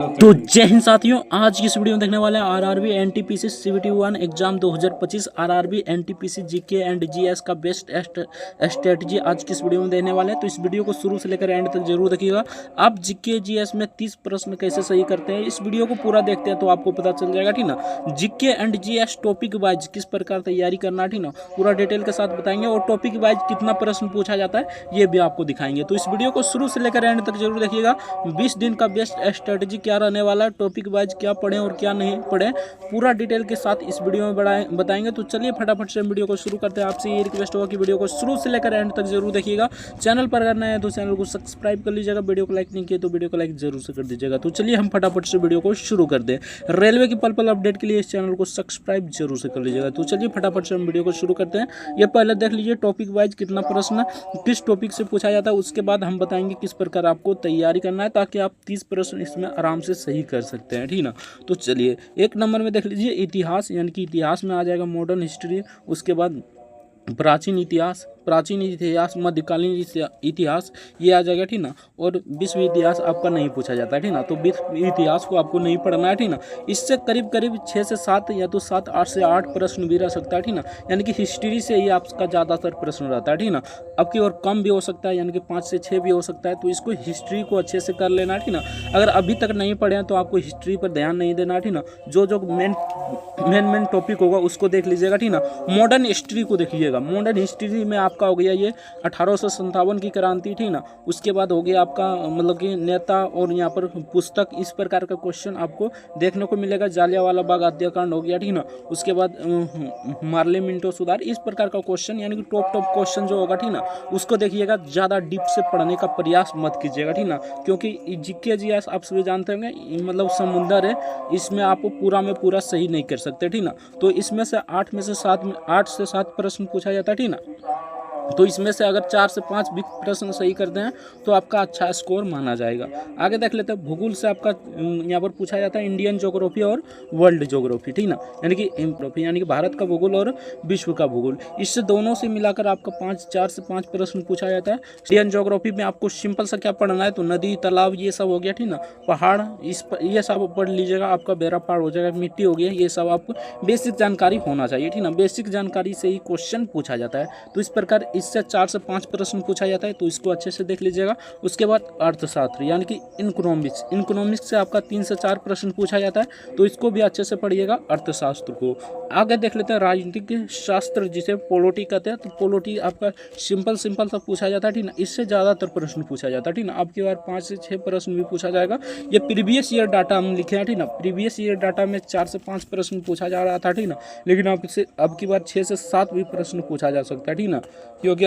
तो जय हिंद साथियों, आज की इस वीडियो में देखने वाले हैं RRB NTPC CVT 1 exam 2025 RRB NTPC GK and GS का बेस्ट स्ट्रेटजी आज की इस वीडियो में देने वाले हैं। तो इस वीडियो को शुरू से लेकर एंड तक जरूर देखिएगा। आप जीके जीएस में 30 प्रश्न कैसे सही करते हैं, इस वीडियो को पूरा देखते हैं तो आपको पता चल जाएगा, ठीक ना। GK and GS topic wise किस प्रकार तैयारी करना, ठीक ना, पूरा डिटेल के साथ बताएंगे और टॉपिक वाइज कितना प्रश्न पूछा जाता है ये भी आपको दिखाएंगे। तो इस वीडियो को शुरू से लेकर एंड तक जरूर देखिएगा। 20 दिन का बेस्ट स्ट्रेटजी क्या रहने वाला है, टॉपिक वाइज क्या पढ़ें और क्या नहीं पढ़ें, पूरा डिटेल के साथ इस वीडियो में बताएंगे। तो चलिए फटाफट से वीडियो को शुरू करते हैं। आपसे ये रिक्वेस्ट होगा कि वीडियो को शुरू से लेकर एंड तक जरूर देखिएगा। चैनल पर अगर नए हैं तो चैनल को सब्सक्राइब कर लीजिएगा। वीडियो को लाइक नहीं किया तो वीडियो को लाइक जरूर से कर दीजिएगा। तो चलिए हम फटाफट से वीडियो को शुरू कर दें। रेलवे की पल पल अपडेट के लिए इस चैनल को सब्सक्राइब जरूर से कर लीजिएगा। तो चलिए फटाफट से हम वीडियो को शुरू करते हैं। ये पहले देख लीजिए टॉपिक वाइज कितना प्रश्न किस टॉपिक से पूछा जाता है, उसके बाद हम बताएंगे किस प्रकार आपको तैयारी करना है ताकि आप 30 प्रश्न इसमें आराम से सही कर सकते हैं, ठीक ना। तो चलिए एक नंबर में देख लीजिए इतिहास, यानी कि इतिहास में आ जाएगा मॉडर्न हिस्ट्री, उसके बाद प्राचीन इतिहास, मध्यकालीन इतिहास ये आ जाएगा, ठीक ना। और विश्व इतिहास आपका नहीं पूछा जाता है, ठीक ना। तो विश्व इतिहास को आपको नहीं पढ़ना है, ठीक ना। इससे करीब करीब 6 से 7 या तो 7 8 से 8 प्रश्न भी रह सकता है, ठीक ना। यानी कि हिस्ट्री से ही आपका ज़्यादातर प्रश्न रहता है, ठीक ना। अब की और कम भी हो सकता है, यानी कि 5 से 6 भी हो सकता है। तो इसको हिस्ट्री को अच्छे से कर लेना है, ठीक ना। अगर अभी तक नहीं पढ़े हैं तो आपको हिस्ट्री पर ध्यान नहीं देना है, ठीक ना। जो मेन टॉपिक होगा उसको देख लीजिएगा, ठीक ना। मॉडर्न हिस्ट्री को देखिएगा। मॉडर्न हिस्ट्री में आपका हो गया ये 1857 की क्रांति, ठीक ना। उसके बाद हो गया आपका मतलब कि नेता और यहाँ पर पुस्तक, इस प्रकार का क्वेश्चन आपको देखने को मिलेगा। जालियांवाला बाग हत्याकांड हो गया, ठीक ना। उसके बाद मार्ले मिंटो सुधार, इस प्रकार का क्वेश्चन यानी कि टॉप क्वेश्चन जो होगा, ठीक ना, उसको देखिएगा। ज़्यादा डीप से पढ़ने का प्रयास मत कीजिएगा, ठीक ना, क्योंकि जीके जीएस आप सभी जानते होंगे मतलब समुंदर है, इसमें आप पूरा में पूरा सही नहीं कर सकते, ठीक ना। तो इसमें से 8 से 7 प्रश्न पूछा जाता है, ठीक ना। तो इसमें से अगर 4 से 5 भी प्रश्न सही करते हैं तो आपका अच्छा स्कोर माना जाएगा। आगे देख लेते हैं भूगोल से आपका यहाँ पर पूछा जाता है इंडियन ज्योग्राफी और वर्ल्ड ज्योग्राफी, ठीक ना, यानी कि भारत का भूगोल और विश्व का भूगोल, इससे दोनों से मिलाकर आपका 4 से 5 प्रश्न पूछा जाता है। इंडियन ज्योग्राफी में आपको सिंपल सा क्या पढ़ना है, तो नदी तालाब ये सब हो गया, ठीक ना, पहाड़ ये सब पढ़ लीजिएगा। आपका बेरा पहाड़ हो जाएगा, मिट्टी हो गया, ये सब आपको बेसिक जानकारी होना चाहिए, ठीक ना। बेसिक जानकारी से ही क्वेश्चन पूछा जाता है। तो इस प्रकार इससे 4 से 5 प्रश्न पूछा जाता है, तो इसको अच्छे से देख लीजिएगा। उसके बाद अर्थशास्त्र यानी कि इकोनॉमिक्स से आपका 3 से 4 प्रश्न पूछा जाता है, तो इसको भी अच्छे से पढ़िएगा अर्थशास्त्र को। आगे देख लेते हैं राजनीतिक शास्त्र जिसे पोलिटी कहते हैं। तो पोलिटी आपका सिंपल सा पूछा जाता है, ठीक ना। इससे ज़्यादातर प्रश्न पूछा जाता है, ठीक ना। आपकी बार 5 से 6 प्रश्न भी पूछा जाएगा। ये प्रीवियस ईयर डाटा हम लिखे हैं, ठीक ना। प्रीवियस ईयर डाटा में 4 से 5 प्रश्न पूछा जा रहा था, ठीक ना, लेकिन आपसे अब की बार 6 से 7 भी प्रश्न पूछा जा सकता है, ठीक ना, क्योंकि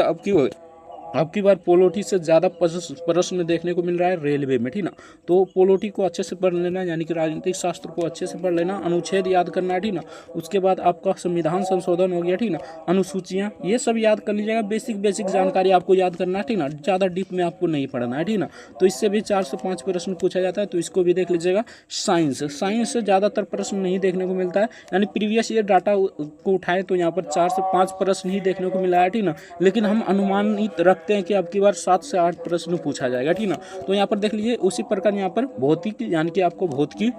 अब की बार पोलिटी से ज़्यादा प्रश्न देखने को मिल रहा है रेलवे में, ठीक ना। तो पोलिटी को अच्छे से पढ़ लेना, यानी कि राजनीतिक शास्त्र को अच्छे से पढ़ लेना। अनुच्छेद याद करना है, ठीक ना। उसके बाद आपका संविधान संशोधन हो गया, ठीक ना, अनुसूचियाँ ये सब याद कर लीजिएगा। बेसिक जानकारी आपको याद करना है, ठीक ना। ज़्यादा डीप में आपको नहीं पढ़ना है, ठीक ना। तो इससे भी 4 से 5 प्रश्न पूछा जाता है, तो इसको भी देख लीजिएगा। साइंस से ज़्यादातर प्रश्न नहीं देखने को मिलता है, यानी प्रीवियस ईयर डाटा को उठाए तो यहाँ पर 4 से 5 प्रश्न ही देखने को मिला है, ठीक ना। लेकिन हम अनुमानित रखते हैं कि अब की बार 7 से 8 प्रश्न पूछा जाएगा, ठीक ना। तो यहाँ पर देख लीजिए। उसी प्रकार यहाँ पर भौतिकी यानी कि आपको भौतिकी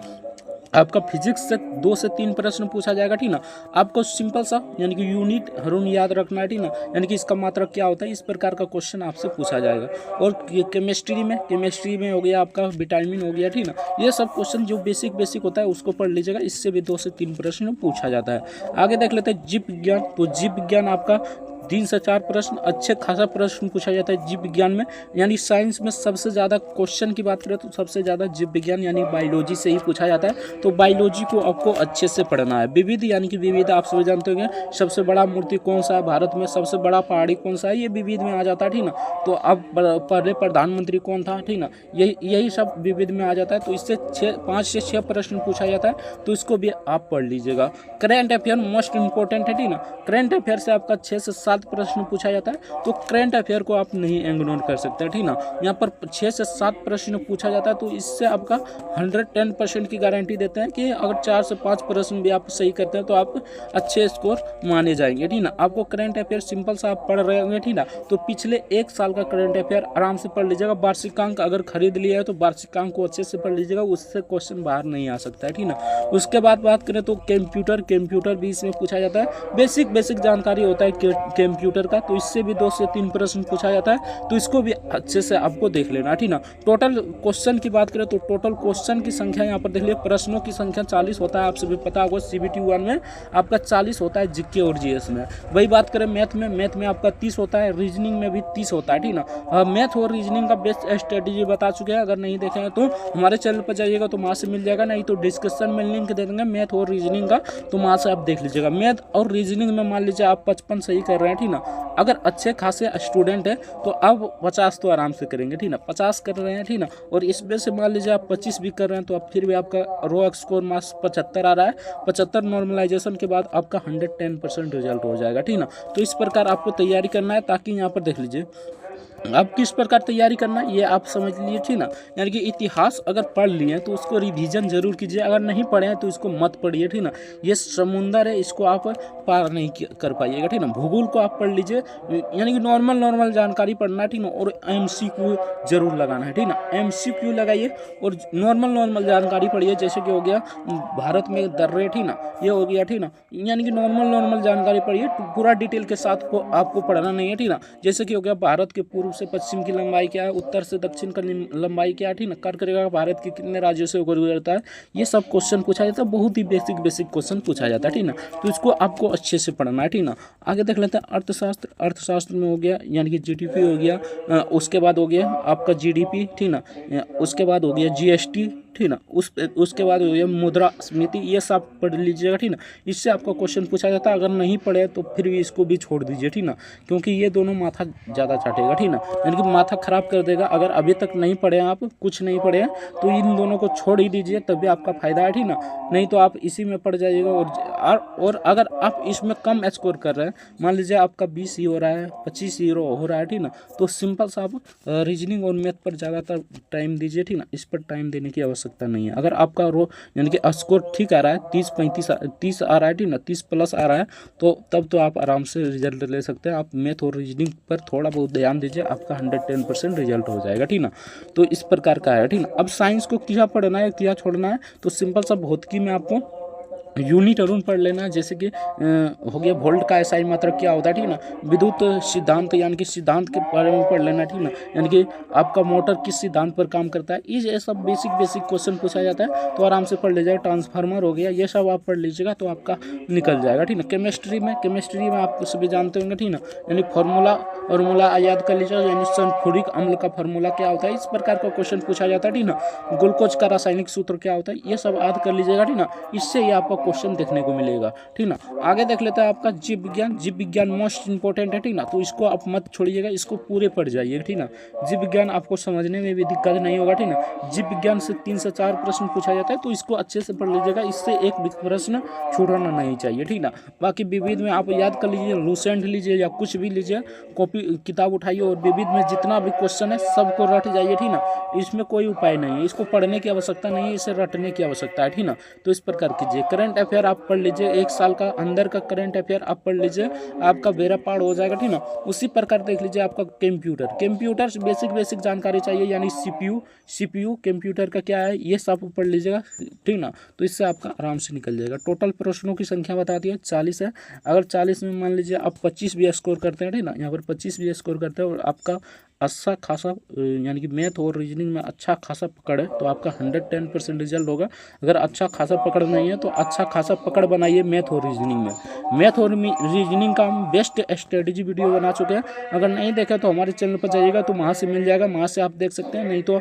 आपका फिजिक्स से 2 से 3 प्रश्न पूछा जाएगा, ठीक ना। आपको सिंपल सा यानी कि यूनिट रून याद रखना है, ठीक ना, यानी कि इसका मात्रक क्या होता है, इस प्रकार का क्वेश्चन आपसे पूछा जाएगा। और केमिस्ट्री में हो गया आपका विटामिन हो गया, ठीक ना। ये सब क्वेश्चन जो बेसिक होता है उसको पढ़ लीजिएगा। इससे भी 2 से 3 प्रश्न पूछा जाता है। आगे देख लेते हैं जीव विज्ञान। तो जीव विज्ञान आपका 3 से 4 प्रश्न अच्छे खासा प्रश्न पूछा जाता है जीव विज्ञान में। यानी साइंस में सबसे ज़्यादा क्वेश्चन की बात करें तो सबसे ज़्यादा जीव विज्ञान यानी बायोलॉजी से ही पूछा जाता है। तो बायोलॉजी को आपको अच्छे से पढ़ना है। विविध यानी कि विविध आप सभी जानते होंगे सबसे बड़ा मूर्ति कौन सा है, भारत में सबसे बड़ा पहाड़ी कौन सा है, ये विविध में आ जाता है, ठीक ना। तो अब पहले प्रधानमंत्री कौन था, ठीक ना, यही सब विविध में आ जाता है। तो इससे 5 से 6 प्रश्न पूछा जाता है, तो इसको भी आप पढ़ लीजिएगा। करेंट अफेयर मोस्ट इंपॉर्टेंट है, ठीक ना। करेंट अफेयर से आपका 6 से 7 7 प्रश्न पूछा जाता है, तो करंट अफेयर को आप नहीं इग्नोर कर सकते, ठीक ना। यहाँ पर 6 से 7 प्रश्न पूछा जाता है, तो इससे आपका 110% की गारंटी देते हैं कि अगर 4 से 5 प्रश्न भी आप सही करते हैं तो आप अच्छे स्कोर माने जाएंगे, ठीक ना। आपको करंट अफेयर सिंपल सा आप पढ़ रहे होंगे, ठीक ना, तो पिछले 1 साल का करंट अफेयर आराम से पढ़ लीजिएगा। वार्षिकांक अगर खरीद लिया है तो वार्षिकांक को अच्छे से पढ़ लीजिएगा, उससे क्वेश्चन बाहर नहीं आ सकता है, ठीक ना। उसके बाद बात करें तो कंप्यूटर भी इसमें पूछा जाता है। बेसिक जानकारी होता है कंप्यूटर का, तो इससे भी 2 से 3 प्रश्न पूछा जाता है, तो इसको भी अच्छे से आपको देख लेना, ठीक ना। टोटल क्वेश्चन की बात करें तो टोटल क्वेश्चन की संख्या यहाँ पर देख लीजिए, प्रश्नों की संख्या 40 होता है। आप सभी पता होगा CBT 1 में आपका 40 होता है, जीके और जीएस में। वही बात करें मैथ में आपका 30 होता है, रीजनिंग में भी 30 होता है, ठीक ना। मैथ और रीजनिंग का बेस्ट स्ट्रेटेजी बता चुके हैं, अगर नहीं देखे हैं तो हमारे चैनल पर जाइएगा तो वहाँ से मिल जाएगा, नहीं तो डिस्क्रिप्शन में लिंक दे देंगे मैथ और रीजनिंग का, तो वहाँ से आप देख लीजिएगा। मैथ और रीजनिंग में मान लीजिए आप 55 सही कर रहे हैं, ठीक ना। अगर अच्छे खासे स्टूडेंट है तो आप 50 तो आराम से करेंगे, ठीक ना। 50 कर रहे हैं, ठीक ना, और इसमें से मान लीजिए आप 25 भी कर रहे हैं तो आप फिर भी आपका रो स्कोर मार्क्स 75 आ रहा है। 75 नॉर्मलाइजेशन के बाद आपका 110% रिजल्ट हो जाएगा, ठीक ना। तो इस प्रकार आपको तैयारी करना है, ताकि यहाँ पर देख लीजिए अब किस प्रकार तैयारी करना है ये आप समझ लीजिए, ठीक ना। यानी कि इतिहास अगर पढ़ लिए तो उसको रिवीजन जरूर कीजिए, अगर नहीं पढ़े हैं तो इसको मत पढ़िए, ठीक ना। ये समुंदर है, इसको आप पार नहीं कर पाइएगा, ठीक ना। भूगोल को आप पढ़ लीजिए, यानी कि नॉर्मल जानकारी पढ़ना है, ठीक ना, और MCQ जरूर लगाना है, ठीक ना। MCQ लगाइए और नॉर्मल जानकारी पढ़िए, जैसे कि हो गया भारत में दर्रे, ठीक ना, ये हो गया, ठीक ना। यानी कि नॉर्मल जानकारी पढ़िए, पूरा डिटेल के साथ को आपको पढ़ना नहीं है, ठीक ना। जैसे कि हो गया भारत के पूर्व से पश्चिम की लंबाई क्या है, उत्तर से दक्षिण का लंबाई क्या है, ठीक ना। कर्क रेखा भारत के कितने राज्यों से गुजरता है, ये सब क्वेश्चन पूछा जाता है, बहुत ही बेसिक क्वेश्चन पूछा जाता है, ठीक ना। तो इसको आपको अच्छे से पढ़ना है, ठीक ना। आगे देख लेते हैं अर्थशास्त्र में हो गया, यानी कि GDP हो गया, उसके बाद हो गया आपका GDP, ठीक ना, उसके बाद हो गया GST, ठीक ना। उसके बाद हो गया मुद्रास्फीति, ये सब पढ़ लीजिएगा, ठीक ना। इससे आपका क्वेश्चन पूछा जाता है, अगर नहीं पढ़े तो फिर भी इसको भी छोड़ दीजिए, ठीक ना, क्योंकि ये दोनों माथा ज़्यादा चाटेगा, ठीक ना, यानी कि माथा खराब कर देगा। अगर अभी तक नहीं पढ़े हैं, आप कुछ नहीं पढ़े हैं, तो इन दोनों को छोड़ ही दीजिए, तभी आपका फायदा है, ठीक ना। नहीं तो आप इसी में पढ़ जाइएगा, और अगर आप इसमें कम स्कोर कर रहे हैं, मान लीजिए आपका 20 ही हो रहा है, 25 ही हो रहा है, ठीक ना, तो सिंपल सा आप रीजनिंग और मैथ पर ज़्यादातर टाइम दीजिए, ठीक ना। इस पर टाइम देने की आवश्यकता नहीं है। अगर आपका यानी कि स्कोर ठीक आ रहा है, 30 आ रहा है, ठीक ना, 30 प्लस आ रहा है, तो तब तो आप आराम से रिजल्ट ले सकते हैं। आप मैथ और रीजनिंग पर थोड़ा बहुत ध्यान दीजिए, आपका 110% रिजल्ट हो जाएगा, ठीक ना। तो इस प्रकार का है, ठीक ना। अब साइंस को क्या पढ़ना है, क्या छोड़ना है, तो सिंपल सा भौतिकी में आपको यूनिट अरुण पढ़ लेना, जैसे कि हो गया वोल्ट का SI मात्रक क्या होता है, ठीक ना। विद्युत सिद्धांत, यानी कि सिद्धांत के बारे में पढ़ लेना, ठीक ना, यानी कि आपका मोटर किस सिद्धांत पर काम करता है, ये सब बेसिक क्वेश्चन पूछा जाता है, तो आराम से पढ़ लीजिएगा। ट्रांसफार्मर हो गया, ये सब आप पढ़ लीजिएगा तो आपका निकल जाएगा, ठीक ना। केमिस्ट्री में आप सभी जानते होंगे, ठीक ना, यानी फार्मूला याद कर लीजिए, यानी सल्फ्यूरिक अम्ल का फार्मूला क्या होता है, इस प्रकार का क्वेश्चन पूछा जाता है, ठीक ना। ग्लूकोज का रासायनिक सूत्र क्या होता है, ये सब याद कर लीजिएगा, ठीक ना। इससे ये आपका क्वेश्चन देखने को मिलेगा, ठीक ना। आगे देख लेते हैं आपका जीव विज्ञान मोस्ट इंपॉर्टेंट है, ठीक ना, तो इसको आप मत छोड़िएगा, इसको पूरे पढ़ जाइए, ठीक ना। जीव विज्ञान आपको समझने में भी दिक्कत नहीं होगा, ठीक ना। जीव विज्ञान से 3 से 4 प्रश्न पूछा जाता है, तो इसको अच्छे से पढ़ लीजिएगा, इससे एक भी प्रश्न छूटना नहीं चाहिए, ठीक ना। बाकी विविध में आप याद कर लीजिए, लूसेंट लीजिए या कुछ भी लीजिए, कॉपी किताब उठाइए और विविध में जितना भी क्वेश्चन है सबको रट जाइए, ठीक ना। इसमें कोई उपाय नहीं है, इसको पढ़ने की आवश्यकता नहीं है, इसे रटने की आवश्यकता है, ठीक ना। तो इस प्रकार कीजिए। करंट अफेयर आप पढ़ लीजिए, 1 साल का अंदर का करंट अफेयर आप पढ़ लीजिए, आपका बेड़ा पार हो जाएगा, ठीक ना। उसी प्रकार देख लीजिए आपका कंप्यूटर से बेसिक जानकारी चाहिए, यानी CPU कंप्यूटर का क्या है, ये सब पढ़ लीजिएगा, ठीक ना। तो इससे आपका आराम से निकल जाएगा। टोटल प्रश्नों की संख्या बता दिया 40 है। अगर 40 में मान लीजिए आप 25 भी स्कोर करते हैं, ठीक ना, यहाँ पर 25 भी स्कोर करते हैं और आपका अच्छा खासा यानी कि मैथ और रीजनिंग में अच्छा खासा पकड़ है, तो आपका 110% रिजल्ट होगा। अगर अच्छा खासा पकड़ नहीं है तो अच्छा खासा पकड़ बनाइए मैथ और रीजनिंग में। मैथ और रीजनिंग का हम बेस्ट स्ट्रेटेजी वीडियो बना चुके हैं, अगर नहीं देखे तो हमारे चैनल पर जाइएगा तो वहाँ से मिल जाएगा, वहाँ से आप देख सकते हैं, नहीं तो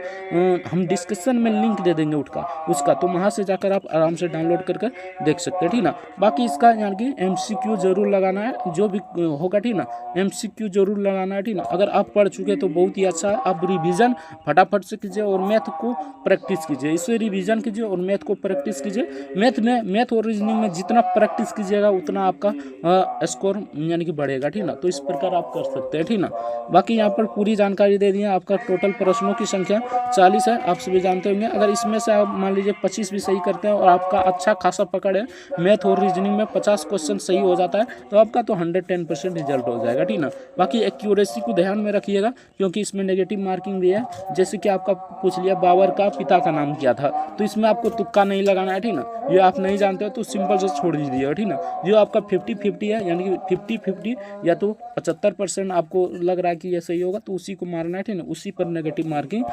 हम डिस्क्रिप्शन में लिंक दे देंगे उसका, तो वहाँ से जाकर आप आराम से डाउनलोड करके देख सकते हैं, ठीक ना। बाकी इसका यानी कि MCQ जरूर लगाना है, जो भी होगा, ठीक ना, MCQ जरूर लगाना है, ठीक ना। अगर आप पढ़ चुके तो बहुत ही अच्छा है। आप रिवीजन फटाफट से कीजिए और मैथ को प्रैक्टिस कीजिए, इससे रिवीजन कीजिए और मैथ को प्रैक्टिस कीजिए। मैथ और रीजनिंग में जितना प्रैक्टिस कीजिएगा उतना आपका स्कोर यानी कि बढ़ेगा, ठीक ना। तो इस प्रकार आप कर सकते हैं, ठीक ना। बाकी यहाँ पर पूरी जानकारी दे दी है। आपका टोटल प्रश्नों की संख्या 40 है, आप सभी जानते होंगे। अगर इसमें से आप मान लीजिए 25 भी सही करते हैं और आपका अच्छा खासा पकड़ है, मैथ और रीजनिंग में 50 क्वेश्चन सही हो जाता है, तो आपका तो 110% रिजल्ट हो जाएगा, ठीक ना। बाकी एक्यूरेसी को ध्यान में रखिएगा, क्योंकि इसमें नेगेटिव मार्किंग भी है। जैसे कि आपका पूछ लिया बाबर का पिता का नाम क्या था, तो इसमें आपको तुक्का नहीं लगाना है, ठीक ना। ये आप नहीं जानते हो तो सिंपल से छोड़ दीजिएगा, ठीक ना। जो आपका 50-50 है, यानी कि 50-50 या तो 75% आपको लग रहा है कि ये सही होगा, तो उसी को मारना है, ठीक ना। उसी पर नेगेटिव मार्किंग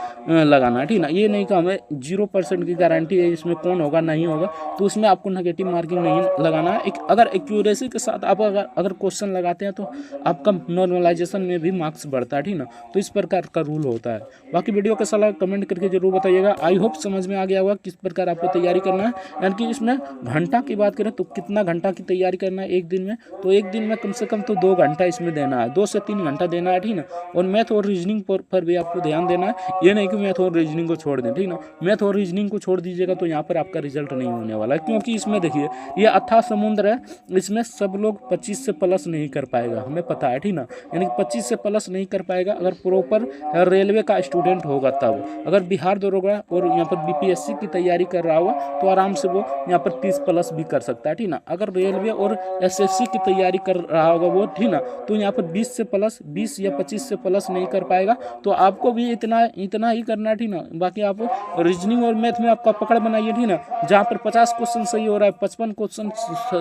लगाना है, ठीक ना। ये नहीं कि हमें 0% की गारंटी है इसमें कौन होगा नहीं होगा, तो उसमें आपको नेगेटिव मार्किंग नहीं लगाना है। अगर एक्यूरेसी के साथ आप अगर क्वेश्चन लगाते हैं तो आपका नॉर्मलाइजेशन में भी मार्क्स बढ़ता है, ठीक ना। तो इस प्रकार का रूल होता है। बाकी वीडियो कैसा लगा कमेंट करके जरूर बताइएगा। आई होप समझ में आ गया होगा किस प्रकार आपको तैयारी करना है। यानी कि इसमें घंटा की बात करें तो कितना घंटा की तैयारी करना है एक दिन में, तो एक दिन में कम से कम तो 2 घंटा इसमें देना है, 2 से 3 घंटा देना है, ठीक ना। और मैथ और रीजनिंग पर भी आपको ध्यान देना है। ये नहीं कि मैथ और रीजनिंग को छोड़ दें, ठीक ना। मैथ और रीजनिंग को छोड़ दीजिएगा तो यहाँ पर आपका रिजल्ट नहीं होने वाला है, क्योंकि इसमें देखिए ये अथाह समुद्र है, इसमें सब लोग 25 से प्लस नहीं कर पाएगा, हमें पता है, ठीक ना। यानी कि 25 से प्लस नहीं कर पाएगा अगर प्रॉपर रेलवे का स्टूडेंट होगा तब। अगर बिहार दरोगा और यहाँ पर बीपीएससी की तैयारी कर रहा होगा तो आराम से वो यहाँ पर 30 प्लस भी कर सकता है, ठीक ना। अगर रेलवे और एसएससी की तैयारी कर रहा होगा वो, ठीक ना, तो यहाँ पर 20 या 25 से प्लस नहीं कर पाएगा। तो आपको भी इतना ही करना है, ठीक ना। बाकी आप रीजनिंग और मैथ में आपका पकड़ बनाइए, ठीक ना। जहाँ पर 50 क्वेश्चन सही हो रहा है 55 क्वेश्चन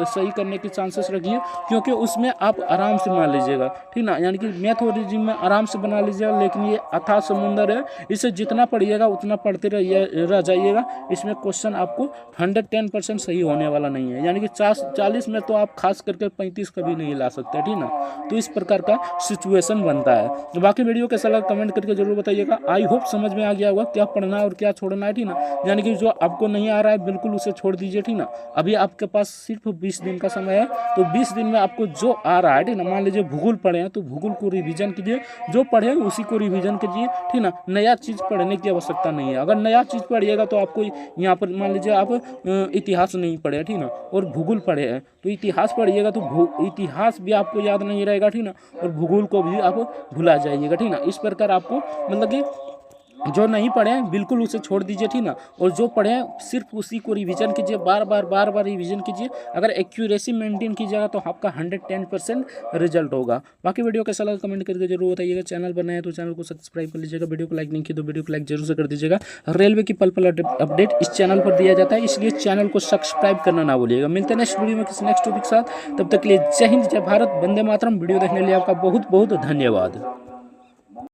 सही करने के चांसेस रखिए, क्योंकि उसमें आप आराम से बना लीजिएगा, ठीक ना। यानी कि मैथ और रीजनिंग में आराम से बना लीजिएगा, लेकिन ये अथाह समुंदर है, इसे जितना पढ़िएगा उतना पढ़ते रह जाइएगा। इसमें क्वेश्चन आपको 110% सही होने वाला नहीं है, यानी कि 40 में तो आप खास करके 35 कभी नहीं ला सकते, ठीक ना। तो इस प्रकार का सिचुएशन बनता है। तो बाकी वीडियो कैसा लगा कमेंट करके जरूर बताइएगा। आई होप समझ में आ गया होगा क्या पढ़ना है और क्या छोड़ना है, ठीक ना। यानी कि जो आपको नहीं आ रहा है बिल्कुल उसे छोड़ दीजिए, ठीक ना। अभी आपके पास सिर्फ 20 दिन का समय है, तो 20 दिन में आपको जो आ रहा है, ठीक ना। मान लीजिए भूगोल पढ़े हैं तो भूगोल को रिवीजन कीजिए, जो पढ़े उसी को रिवीजन कीजिए, ठीक ना। नया चीज़ पढ़ने की आवश्यकता नहीं है। अगर नया चीज़ पढ़िएगा तो आपको यहाँ पर मान लीजिए आप इतिहास नहीं पढ़े, ठीक ना, और भूगोल पढ़े हैं तो इतिहास पढ़िएगा तो इतिहास भी आपको याद नहीं रहेगा, ठीक ना। और भूगोल को भी आप भुला जाइएगा, ठीक ना। इस प्रकार आपको मतलब कि जो नहीं पढ़े हैं बिल्कुल उसे छोड़ दीजिए, ठीक ना। और जो पढ़े हैं सिर्फ उसी को रिवीजन कीजिए, बार बार रिवीजन कीजिए। अगर एक्यूरेसी मेंटेन कीजिएगा तो आपका 110% रिजल्ट होगा। बाकी वीडियो कैसा लगा कमेंट करके जरूर बताइएगा। चैनल पर नए हैं तो चैनल को सब्सक्राइब कर लीजिएगा। वीडियो को लाइक नहीं किया तो वीडियो को लाइक जरूर से कर दीजिएगा। रेलवे की पल पल अपडेट इस चैनल पर दिया जाता है, इसलिए चैनल को सब्सक्राइब करना ना भूलिएगा। मिलते हैं नेक्स्ट वीडियो में किसी नेक्स्ट टॉपिक के साथ, तब तक के लिए जय हिंद जय भारत, वंदे मातरम। वीडियो देखने के लिए आपका बहुत बहुत धन्यवाद।